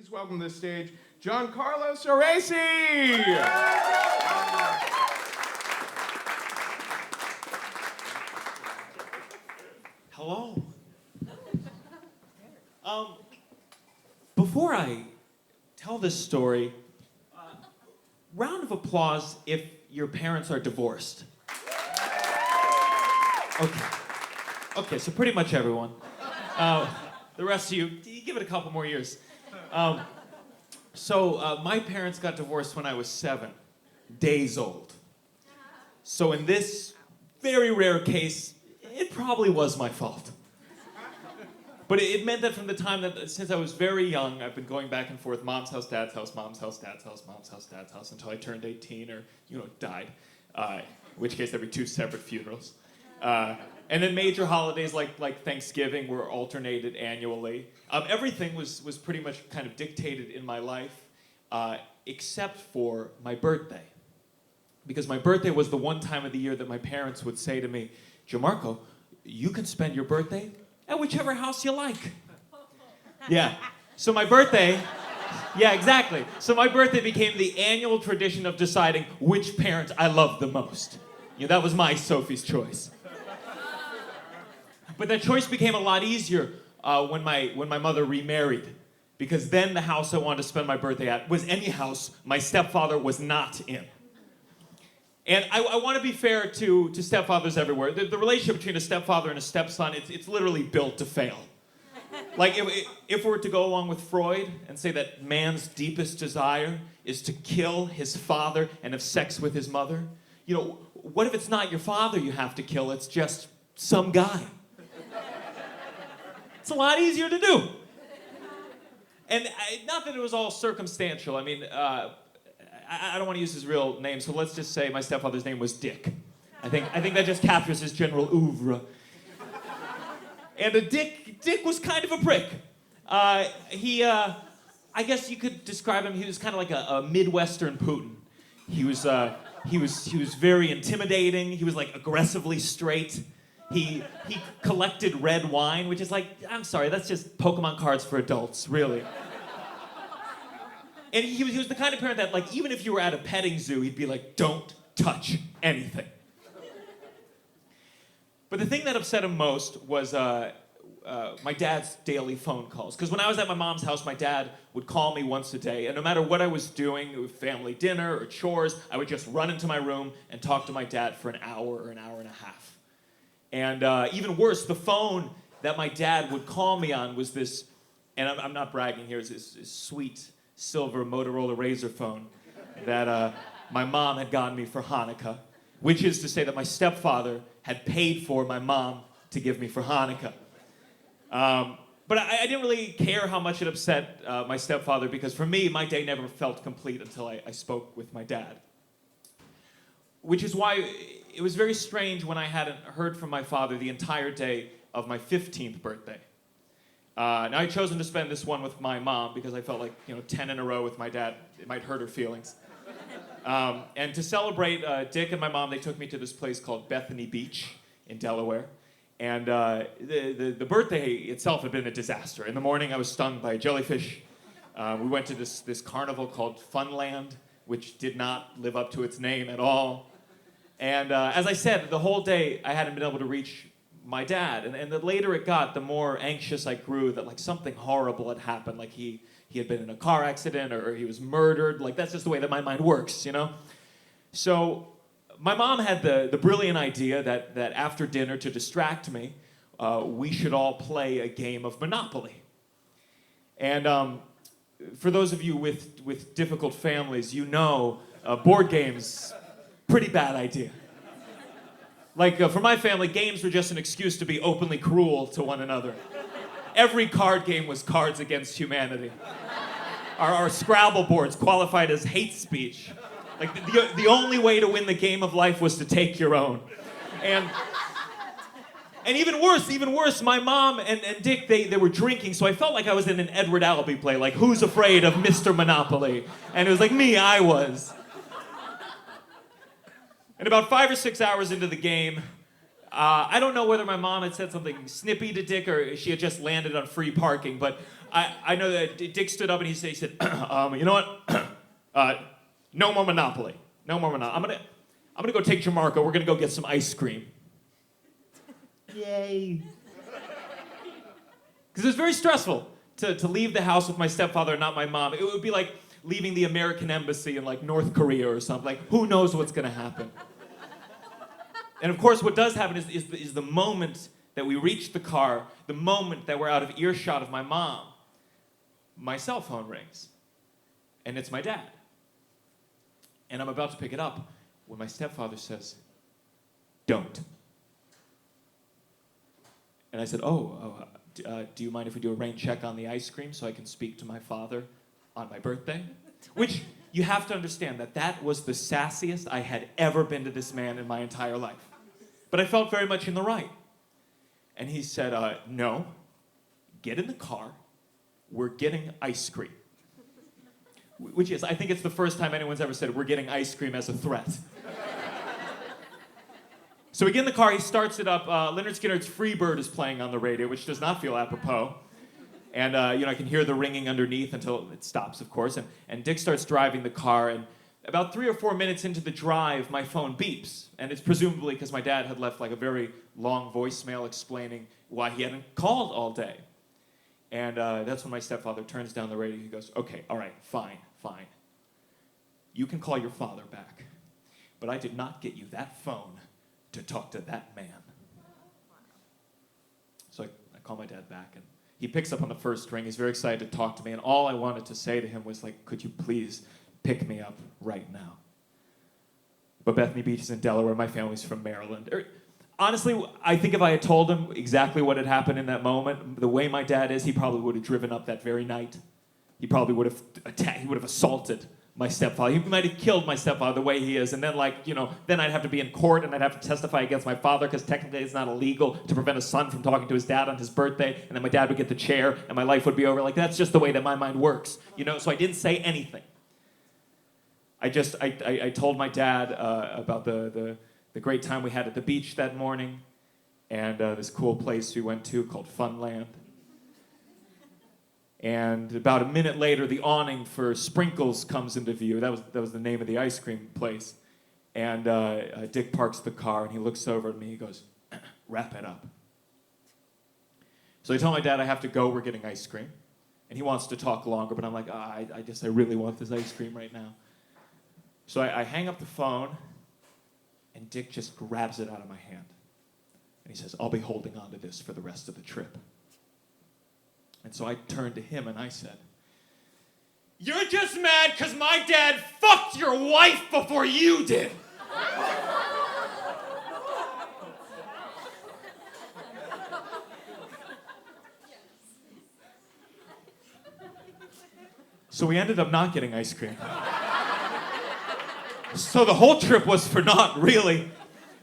Please welcome to the stage, Gianmarco Soresi! Hello. Before I tell this story, round of applause if your parents are divorced. Okay, so pretty much everyone. The rest of you give it a couple more years. My parents got divorced when I was 7 days old. So in this very rare case, it probably was my fault. But it meant that from the time that, since I was very young, I've been going back and forth, mom's house, dad's house, mom's house, dad's house, mom's house, dad's house, until I turned 18 or, died. In which case, there'd be 2 separate funerals. And then major holidays like Thanksgiving were alternated annually. Everything was pretty much kind of dictated in my life, except for my birthday. Because my birthday was the one time of the year that my parents would say to me, Gianmarco, you can spend your birthday at whichever house you like. Yeah, so my birthday, yeah, exactly. So my birthday became the annual tradition of deciding which parent I loved the most. That was my Sophie's choice. But that choice became a lot easier when my mother remarried, because then the house I wanted to spend my birthday at was any house my stepfather was not in. And I want to be fair to stepfathers everywhere. The relationship between a stepfather and a stepson, it's literally built to fail. Like if we were to go along with Freud and say that man's deepest desire is to kill his father and have sex with his mother, what if it's not your father you have to kill, it's just some guy? It's a lot easier to do. And not that it was all circumstantial. I mean, I don't want to use his real name, so let's just say my stepfather's name was Dick. I think that just captures his general oeuvre. And Dick was kind of a prick. I guess you could describe him. He was kind of like a Midwestern Putin. He was very intimidating. He was like aggressively straight. He collected red wine, which is like, I'm sorry, that's just Pokemon cards for adults, really. And he was the kind of parent that, like, even if you were at a petting zoo, he'd be like, don't touch anything. But the thing that upset him most was my dad's daily phone calls. Because when I was at my mom's house, my dad would call me once a day, and no matter what I was doing, family dinner or chores, I would just run into my room and talk to my dad for an hour or an hour and a half. And even worse, the phone that my dad would call me on was this, and I'm not bragging here, it's this sweet silver Motorola Razr phone that my mom had gotten me for Hanukkah, which is to say that my stepfather had paid for my mom to give me for Hanukkah. But I didn't really care how much it upset my stepfather, because for me, my day never felt complete until I spoke with my dad. Which is why it was very strange when I hadn't heard from my father the entire day of my 15th birthday. Now, I'd chosen to spend this one with my mom because I felt like, 10 in a row with my dad, it might hurt her feelings. And to celebrate, Dick and my mom, they took me to this place called Bethany Beach in Delaware. And the birthday itself had been a disaster. In the morning, I was stung by a jellyfish. We went to this carnival called Funland, which did not live up to its name at all. And as I said, the whole day, I hadn't been able to reach my dad. And the later it got, the more anxious I grew that like something horrible had happened. Like he had been in a car accident or he was murdered. Like that's just the way that my mind works, So my mom had the brilliant idea that after dinner, to distract me, we should all play a game of Monopoly. And for those of you with difficult families, board games, pretty bad idea. Like, for my family, games were just an excuse to be openly cruel to one another. Every card game was Cards Against Humanity. Our Scrabble boards qualified as hate speech. Like, the only way to win the game of life was to take your own. And even worse, my mom and Dick, they were drinking, so I felt like I was in an Edward Albee play, like, who's afraid of Mr. Monopoly? And it was like, me, I was. And about 5 or 6 hours into the game, I don't know whether my mom had said something snippy to Dick or she had just landed on free parking, but I know that Dick stood up and he said, you know what? No more Monopoly. No more Monopoly. I'm gonna go take Gianmarco. We're gonna go get some ice cream. Yay. Because it was very stressful to leave the house with my stepfather and not my mom. It would be like leaving the American embassy in like North Korea or something. Like, who knows what's gonna happen? And of course, what does happen is the moment that we reach the car, the moment that we're out of earshot of my mom, my cell phone rings. And it's my dad. And I'm about to pick it up when my stepfather says, "Don't." And I said, do you mind if we do a rain check on the ice cream so I can speak to my father on my birthday? Which, you have to understand that was the sassiest I had ever been to this man in my entire life. But I felt very much in the right. And he said, no, get in the car, we're getting ice cream. Which is, I think it's the first time anyone's ever said, we're getting ice cream as a threat. So we get in the car, he starts it up, Leonard Skinner's Freebird is playing on the radio, which does not feel apropos. And I can hear the ringing underneath until it stops, of course. And Dick starts driving the car, and about 3 or 4 minutes into the drive, my phone beeps. And it's presumably because my dad had left like a very long voicemail explaining why he hadn't called all day. And that's when my stepfather turns down the radio. He goes, "Okay, all right, fine. You can call your father back. But I did not get you that phone to talk to that man." So I call my dad back, and he picks up on the first ring. He's very excited to talk to me, and all I wanted to say to him was like, "Could you please pick me up right now?" But Bethany Beach is in Delaware. My family's from Maryland. Honestly, I think if I had told him exactly what had happened in that moment, the way my dad is, he probably would have driven up that very night. He probably would have attacked, he would have assaulted my stepfather. He might have killed my stepfather the way he is, and then then I'd have to be in court and I'd have to testify against my father because technically it's not illegal to prevent a son from talking to his dad on his birthday, and then my dad would get the chair and my life would be over. Like, that's just the way that my mind works, so I didn't say anything. I told my dad about the great time we had at the beach that morning, and this cool place we went to called Funland. And about a minute later, the awning for Sprinkles comes into view. That was the name of the ice cream place. And Dick parks the car, and he looks over at me. He goes, "Wrap it up." So I tell my dad I have to go. We're getting ice cream. And he wants to talk longer, but I'm like, I really want this ice cream right now. So I hang up the phone, and Dick just grabs it out of my hand. And he says, "I'll be holding on to this for the rest of the trip." And so I turned to him and I said, "You're just mad because my dad fucked your wife before you did." So we ended up not getting ice cream. So the whole trip was for naught, really.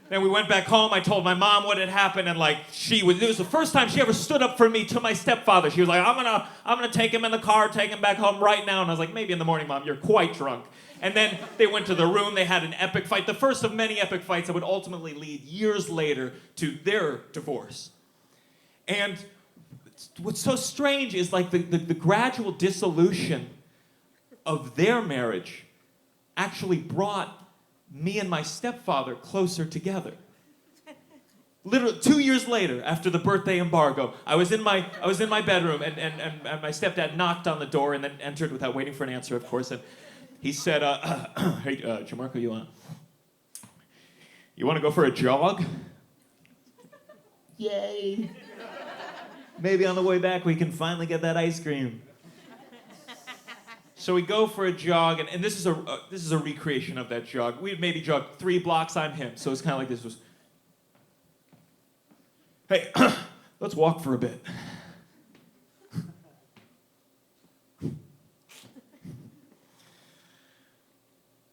Then we went back home. I told my mom what had happened, and it was the first time she ever stood up for me to my stepfather. She was like, I'm gonna take him in the car, take him back home right now. And I was like, "Maybe in the morning, Mom, you're quite drunk." And then they went to the room, they had an epic fight, the first of many epic fights that would ultimately lead years later to their divorce. And what's so strange is the gradual dissolution of their marriage actually brought me and my stepfather closer together. Literally 2 years later, after the birthday embargo, I was in my bedroom, and my stepdad knocked on the door and then entered without waiting for an answer, of course. And he said, "Hey, Gianmarco, you want to go for a jog?" Yay! Maybe on the way back we can finally get that ice cream. So we go for a jog, and this is a recreation of that jog. We had maybe jogged 3 blocks on him, so it's kind of like this was, "Hey, let's walk for a bit."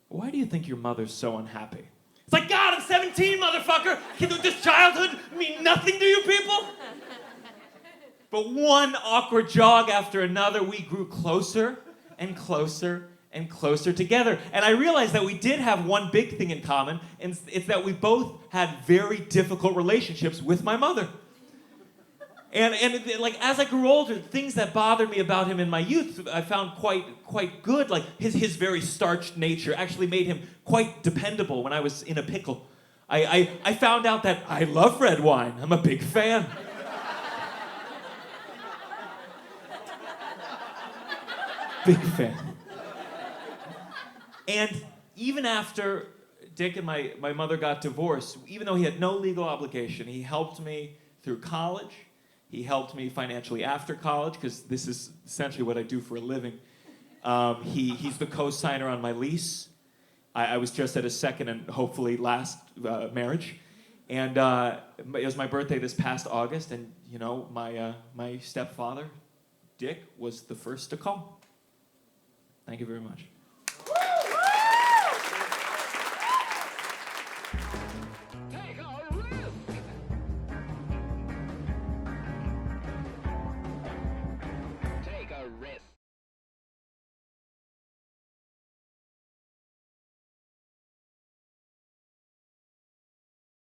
"Why do you think your mother's so unhappy?" It's like, "God, I'm 17, motherfucker! Can this childhood mean nothing to you people?" But one awkward jog after another, we grew closer and closer and closer together. And I realized that we did have one big thing in common, and it's that we both had very difficult relationships with my mother. Like as I grew older, things that bothered me about him in my youth, I found quite good. Like his very starched nature actually made him quite dependable when I was in a pickle. I found out that I love red wine. I'm a big fan. Big fan. And even after Dick and my mother got divorced, even though he had no legal obligation, he helped me through college. He helped me financially after college, because this is essentially what I do for a living. He's the co-signer on my lease. I was just at a second and hopefully last marriage. And it was my birthday this past August, and you know, my stepfather, Dick, was the first to call. Thank you very much.